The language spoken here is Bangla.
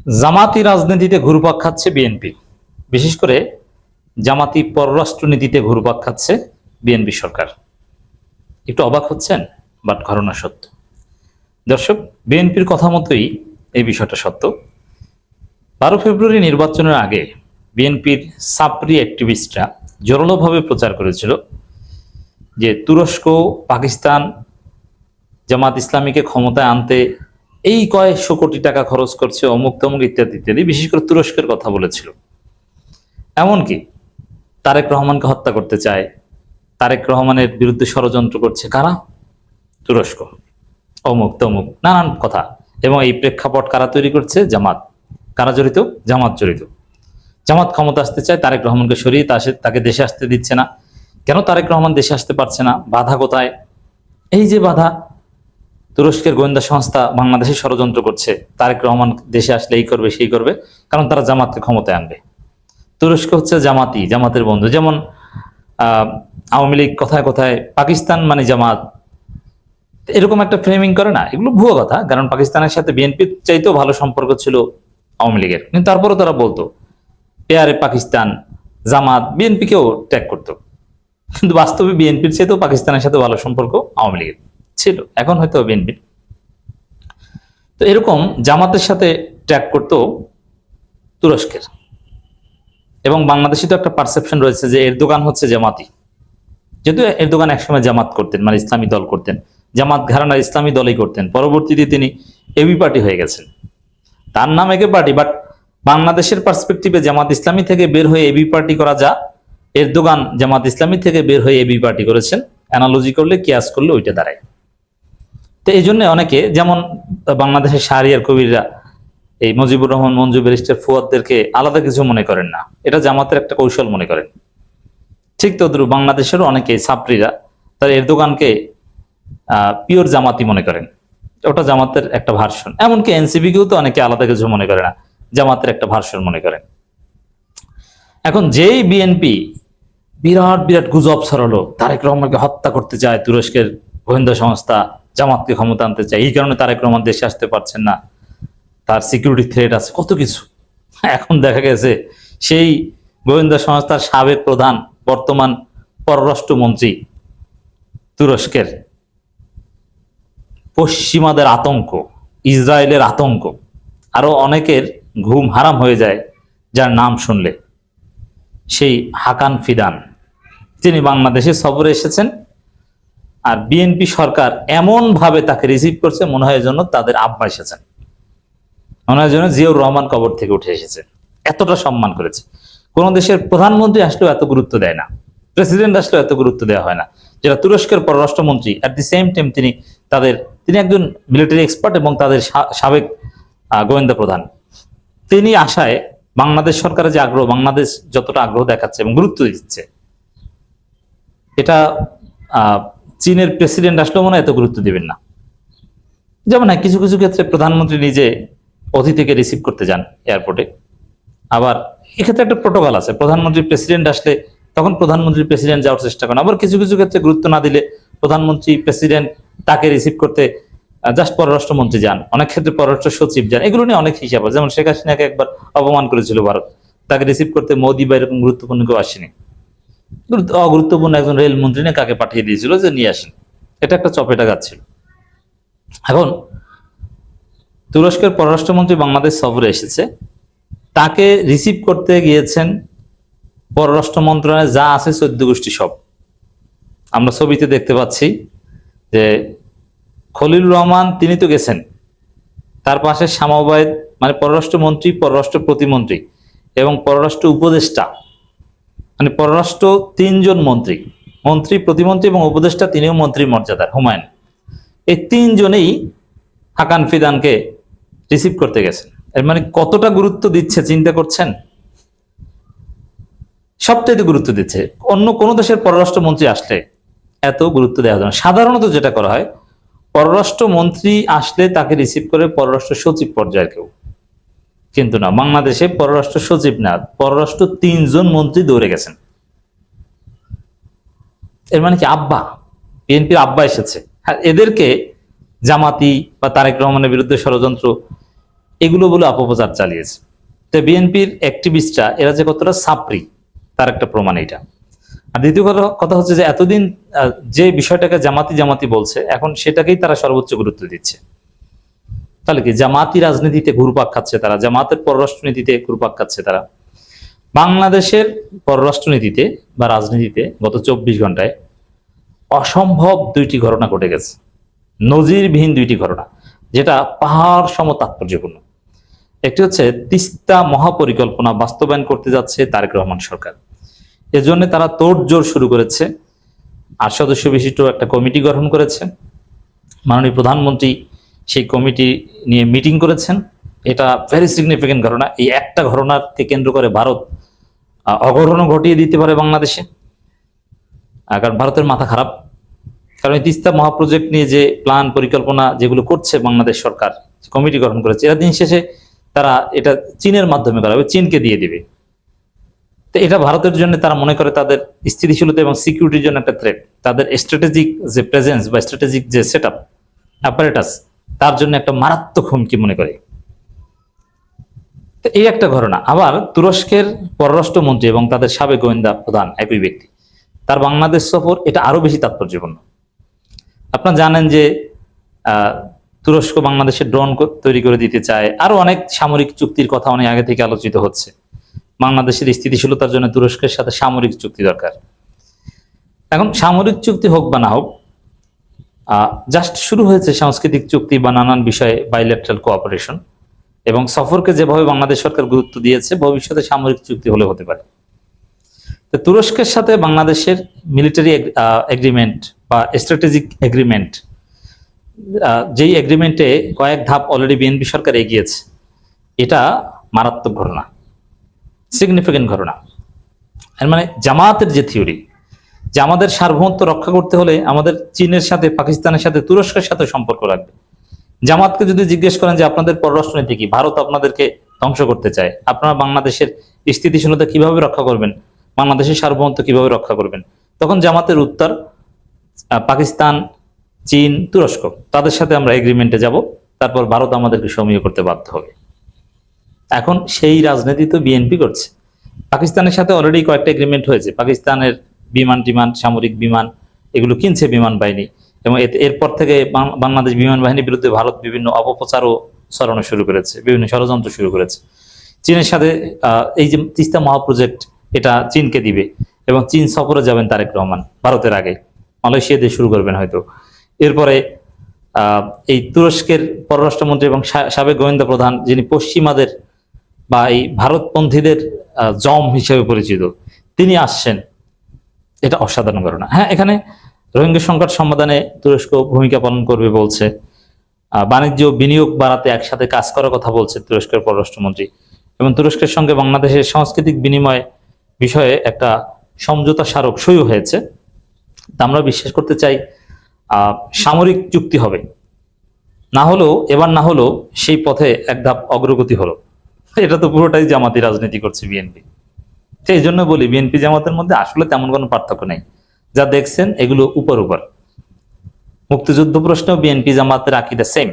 জামাতি রাজনীতিতে ঘুরপাক খাচ্ছে বিএনপি, বিশেষ করে জামাতি পররাষ্ট্রনীতিতে ঘুরপাক খাচ্ছে বিএনপি সরকার। একটু অবাক হচ্ছেন, বাট ঘটনা সত্য। দর্শক, বিএনপির কথা মতোই এই বিষয়টা সত্য। 12 ফেব্রুয়ারি নির্বাচনের আগে বিএনপির সাপরি অ্যাক্টিভিস্টরা জোরালোভাবে প্রচার করেছিল যে তুরস্ক, পাকিস্তান জামাত ইসলামীকে ক্ষমতায় আনতে এই কয়েকশো কোটি টাকা খরচ করছে, অমুক তমুক ইত্যাদি ইত্যাদি। বিশেষ করে তুরস্কের কথা বলেছিল। এমনকি তারেক রহমানকে হত্যা করতে চায়, তারেক রহমানের বিরুদ্ধে ষড়যন্ত্র করছে কারা? তুরস্ক, অমুক তমুক নানান কথা। এবং এই প্রেক্ষাপট কারা তৈরি করছে? জামাত। কারা জড়িত? জামাত জড়িত। জামাত ক্ষমতা আসতে চায়, তারেক রহমানকে সরিয়ে তাকে দেশে আসতে দিচ্ছে না। কেন তারেক রহমান দেশে আসতে পারছে না? বাধা কোথায়? এই যে বাধা, তুরস্কের গোয়েন্দা সংস্থা বাংলাদেশে ষড়যন্ত্র করছে, তারেক রহমান দেশে আসলে এই করবে সেই করবে, কারণ তারা জামাতকে ক্ষমতায় আনবে। তুরস্ক হচ্ছে জামাতি, জামাতের বন্ধু। যেমন আওয়ামী লীগ কথায় কথায় পাকিস্তান মানে জামাত, এরকম একটা ফ্রেমিং করে না? এগুলো ভুয়ো কথা, কারণ পাকিস্তানের সাথে বিএনপির চাইতেও ভালো সম্পর্ক ছিল আওয়ামী লীগের, কিন্তু তারপরেও তারা বলতো পেয়ারে পাকিস্তান, জামাত বিএনপিকেও ট্যাগ করতো। কিন্তু বাস্তবে বিএনপির চাইতেও পাকিস্তানের সাথে ভালো সম্পর্ক আওয়ামী লীগের ছিল, এখন হয়তো বিএনপির। তো এরকম জামাতের সাথে ট্যাগ করতো তুরস্কের। এবং বাংলাদেশে তো একটা পারসেপশন রয়েছে যে এরদোগান হচ্ছে জামাতি, যেহেতু এরদোগান একসময় জামাত করতেন, মানে ইসলামী দল করতেন, জামাত ঘরানার ইসলামী দলই করতেন। পরবর্তীতে তিনি এবি পার্টি হয়ে গেছেন, তার নাম একে পার্টি, বাট বাংলাদেশের পার্সপেক্টিভে জামাত ইসলামী থেকে বের হয়ে এবি পার্টি করা যা, এরদোগান জামাত ইসলামী থেকে বের হয়ে এবি পার্টি করেছেন। অ্যানালজি করলে, কিয়াস করলে ওইটা দাঁড়ায়। তো এই জন্য অনেকে, যেমন বাংলাদেশের শাহরিয়ার কবিররা এই মুজিবুর রহমান, মঞ্জু, ব্যারিস্টার ফুয়াদদেরকে আলাদা কিছু মনে করেন না, এটা জামাতের একটা কৌশল মনে করেন। ঠিক তদ্রুপ বাংলাদেশেরও অনেকে ছাত্রীরা তার এরদোগানকে পিওর জামাতি মনে করেন, ওটা জামাতের একটা ভার্সন। এমনকি এনসিপিকেও তো অনেকে আলাদা কিছু মনে করে না, জামাতের একটা ভার্সন মনে করেন। এখন যেই বিএনপি বিরাট বিরাট গুজব ছড়ালো, তারেক রহমানকে হত্যা করতে চায় তুরস্কের গোয়েন্দা সংস্থা, জামাতকে ক্ষমতা আনতে চায়, এই কারণে তারেক রহমান দেশে আসতে পারছেন না, তার সিকিউরিটি থ্রেট আছে, কত কিছু। এখন দেখা গেছে সেই গোয়েন্দা সংস্থার সাবেক প্রধান, বর্তমান পররাষ্ট্রমন্ত্রী তুরস্কের, পশ্চিমাদের আতঙ্ক, ইসরায়েলের আতঙ্ক, আরো অনেকের ঘুম হারাম হয়ে যায় যার নাম শুনলে, সেই হাকান ফিদান, তিনি বাংলাদেশে সফরে এসেছেন। আর বিএনপি সরকার এমন ভাবে তাকে রিসিভ করছে, মনে হয় জন্য তাদের আব্বা এসেছেন, মনে হয় যেন জিয়াউর রহমান কবর থেকে উঠে এসেছে, এতটা সম্মান করেছে। কোন দেশের প্রধানমন্ত্রী আসলেও এত গুরুত্ব দেয় না, প্রেসিডেন্ট আসলেও এত গুরুত্ব দেওয়া হয় না। যেটা তুরস্কের পররাষ্ট্রমন্ত্রী, অ্যাট দি সেম টাইম তিনি একজন মিলিটারি এক্সপার্ট এবং তাদের সাবেক গোয়েন্দা প্রধান। তিনি আশায় বাংলাদেশ সরকারের যে আগ্রহ, বাংলাদেশ যতটা আগ্রহ দেখাচ্ছে এবং গুরুত্ব দিচ্ছে, এটা চীনের প্রেসিডেন্ট আসলেও মনে হয় এত গুরুত্ব দিবেন না। যেমন কিছু কিছু ক্ষেত্রে প্রধানমন্ত্রী নিজে অতিথিকে রিসিভ করতে যান এয়ারপোর্টে। আবার এক্ষেত্রে একটা প্রোটোকল আছে, প্রধানমন্ত্রী প্রেসিডেন্ট আসলে তখন প্রধানমন্ত্রী প্রেসিডেন্ট যাওয়ার চেষ্টা করেন। আবার কিছু কিছু ক্ষেত্রে গুরুত্ব না দিলে প্রধানমন্ত্রী প্রেসিডেন্ট তাকে রিসিভ করতে জাস্ট পররাষ্ট্রমন্ত্রী যান, অনেক ক্ষেত্রে পররাষ্ট্র সচিব যান। এগুলো নিয়ে অনেক হিসাব আছে। যেমন শেখ হাসিনাকে একবার অপমান করেছিল ভারত, তাকে রিসিভ করতে মোদি বা এরকম গুরুত্বপূর্ণ কেউ আসেনি, অগুরুত্বপূর্ণ একজন রেলমন্ত্রী নিয়ে কাকে পাঠিয়ে দিয়েছিল যে নিয়ে আসেন। এটা একটা চপেটা যাচ্ছিল। এখন তুরস্কের পররাষ্ট্রমন্ত্রী বাংলাদেশ সফরে এসেছে, তাকে রিসিভ করতে গিয়েছেন পররাষ্ট্র মন্ত্রণালয়ে যা আছে 14 গোষ্ঠী সব। আমরা ছবিতে দেখতে পাচ্ছি যে খলিলুর রহমান তিনি তো গেছেন, তার পাশে শামা ওবায়েদ মানে পররাষ্ট্রমন্ত্রী, পররাষ্ট্র প্রতিমন্ত্রী এবং পররাষ্ট্র উপদেষ্টা, মানে পররাষ্ট্র 3 জন মন্ত্রী, মন্ত্রী, প্রতিমন্ত্রী এবং উপদেষ্টা, তিনিও মন্ত্রীর মর্যাদার, হুমায়ুন। এই 3 জনেই হাকান ফিদানকে রিসিভ করতে গেছেন। এর মানে কতটা গুরুত্ব দিচ্ছে চিন্তা করছেন? সবচাইতে গুরুত্ব দিচ্ছে। অন্য কোন দেশের পররাষ্ট্রমন্ত্রী আসলে এত গুরুত্ব দেওয়া যায় না। সাধারণত যেটা করা হয়, পররাষ্ট্রমন্ত্রী আসলে তাকে রিসিভ করে পররাষ্ট্র সচিব পর্যায়ের কেউ, কিন্তু না, বাংলাদেশে পররাষ্ট্র সচিব না, পররাষ্ট্র 3 জন মন্ত্রী দৌড়ে গেছেন। এর মানে কি আব্বা, বিএনপির আব্বা এসেছে। আর এদেরকে জামাতি বা তারেক রহমানের বিরুদ্ধে ষড়যন্ত্র এগুলো বলে অপপ্রচার চালিয়েছে। তো বিএনপির অ্যাক্টিভিস্টরা এরা যে কতটা সাপরি তার একটা প্রমাণ এটা। আর দ্বিতীয় কথা হচ্ছে যে এতদিন যে বিষয়টাকে জামাতি জামাতি বলছে, এখন সেটাকেই তারা সর্বোচ্চ গুরুত্ব দিচ্ছে। তাহলে কি জামাতি রাজনীতিতে ঘুরপাক খাচ্ছে তারা, জামাতের পররাষ্ট্রনীতিতে ঘুরপাক খাচ্ছে তারা। বাংলাদেশের পররাষ্ট্রনীতিতে বা রাজনীতিতে গত 24 ঘন্টায় অসম্ভব দুইটি ঘটনা ঘটে গেছে, নজিরবিহীন দুইটি ঘটনা, যেটা পাহাড় সম তাৎপর্যপূর্ণ। একটি হচ্ছে তিস্তা মহাপরিকল্পনা বাস্তবায়ন করতে যাচ্ছে তারেক রহমান সরকার। এজন্য তারা তোড়জোড় শুরু করেছে, 8 সদস্য বিশিষ্ট একটা কমিটি গঠন করেছে। মাননীয় প্রধানমন্ত্রী সেই কমিটি নিয়ে মিটিং করেছেন। এটা ভেরি সিগনিফিকেন্ট ঘটনা। এই একটা ঘটনাকে কেন্দ্র করে ভারত অঘটনও ঘটিয়ে দিতে পারে বাংলাদেশে, কারণ ভারতের মাথা খারাপ। কারণ এই তিস্তা মহাপ্রজেক্ট নিয়ে যে প্ল্যান পরিকল্পনা যেগুলো করছে বাংলাদেশ সরকার, কমিটি গঠন করেছে, এরা দিন শেষে তারা এটা চীনের মাধ্যমে করাবে, চীনকে দিয়ে দিবে। তো এটা ভারতের জন্য তারা মনে করে তাদের স্থিতিশীলতা এবং সিকিউরিটির জন্য একটা থ্রেট, তাদের স্ট্র্যাটেজিক যে প্রেজেন্স বা স্ট্র্যাটেজিক যে সেট আপ অ্যাপারেটাস, তার জন্য একটা মারাত্মক হুমকি মনে করে। তো এই একটা ঘটনা। আবার তুরস্কের পররাষ্ট্রমন্ত্রী এবং তাদের সাবেক গোয়েন্দা প্রধান একই ব্যক্তি, তার বাংলাদেশ সফর, এটা আরো বেশি তাৎপর্যপূর্ণ। আপনারা জানেন যে তুরস্ক বাংলাদেশে ড্রোন তৈরি করে দিতে চায়, আরো অনেক সামরিক চুক্তির কথা অনেক আগে থেকে আলোচিত হচ্ছে। বাংলাদেশের স্থিতিশীলতার জন্য তুরস্কের সাথে সামরিক চুক্তি দরকার। এখন সামরিক চুক্তি হোক বা না হোক, জাস্ট শুরু হয়েছে সাংস্কৃতিক চুক্তি বা নানান বিষয়ে বাইলেটারাল কোঅপারেশন, এবং সফরকে যেভাবে বাংলাদেশ সরকার গুরুত্ব দিয়েছে, ভবিষ্যতে সামরিক চুক্তি হলে হতে পারে। তো তুরস্কের সাথে বাংলাদেশের মিলিটারি এগ্রিমেন্ট বা স্ট্র্যাটেজিক এগ্রিমেন্ট, যেই এগ্রিমেন্টে কয়েক ধাপ অলরেডি বিএনপি সরকার এগিয়েছে, এটা মারাত্মক ঘটনা, সিগনিফিকেন্ট ঘটনা। এর মানে জামাতের যে থিওরি যে আমাদের সার্বভৌমত্ব রক্ষা করতে হলে আমাদের চীনের সাথে, পাকিস্তানের সাথে, তুরস্কের সাথে সম্পর্ক রাখবে। জামাতকে যদি জিজ্ঞেস করেন যে আপনাদের পররাষ্ট্রনীতি কি, ভারত আপনাদেরকে ধ্বংস করতে চায়, আপনারা বাংলাদেশের স্থিতিশীলতা কিভাবে রক্ষা করবেন, বাংলাদেশের সার্বভৌমত্ব কিভাবে রক্ষা করবেন, তখন জামাতের উত্তর পাকিস্তান, চীন, তুরস্ক, তাদের সাথে আমরা এগ্রিমেন্টে যাব, তারপর ভারত আমাদেরকে সমীহ করতে বাধ্য হবে। এখন সেই রাজনীতি তো বিএনপি করছে। পাকিস্তানের সাথে অলরেডি কয়েকটা এগ্রিমেন্ট হয়েছে, পাকিস্তানের বিমান টিমান, সামরিক বিমান এগুলো কিনছে বিমান বাহিনী, এবং এরপর থেকে বাংলাদেশ বিমান বাহিনীর বিরুদ্ধে ভারত বিভিন্ন অপপ্রচারও ছড়ানো শুরু করেছে, বিভিন্ন ষড়যন্ত্র শুরু করেছে। চীনের সাথে এই যে তিস্তা মহাপ্রজেক্ট, এটা চীনকে দিবে, এবং চীন সফরে যাবেন তারেক রহমান ভারতের আগে, মালয়েশিয়া দিয়ে শুরু করবেন হয়তো। এরপরে এই তুরস্কের পররাষ্ট্রমন্ত্রী এবং সাবেক গোয়েন্দা প্রধান, যিনি পশ্চিমাদের বা এই ভারতপন্থীদের জম হিসেবে পরিচিত, তিনি আসছেন। এটা অসাধারণ ঘটনা। হ্যাঁ, এখানে রোহিঙ্গা সংকট সমাধানে তুরস্ক ভূমিকা পালন করবে বলছে, বাণিজ্য বিনিয়োগ বাড়াতে একসাথে কাজ করার কথা বলছে তুরস্কের পররাষ্ট্রমন্ত্রী, এবং তুরস্কের সঙ্গে বাংলাদেশের সাংস্কৃতিক বিনিময় বিষয়ে একটা সমঝোতা স্মারক সই হয়েছে। আমরা বিশ্বাস করতে চাই সামরিক চুক্তি হবে, না হলেও এবার না হলেও সেই পথে এক ধাপ অগ্রগতি হলো। এটা তো পুরোটাই জামাতি রাজনীতি করছে বিএনপি। সেই জন্য বলি বিএনপি জামাতের মধ্যে আসলে তেমন কোনো পার্থক্য নেই, যা দেখছেন এগুলো উপর উপর। মুক্তিযুদ্ধ প্রশ্ন বিএনপি জামাতের আকীদা সেম।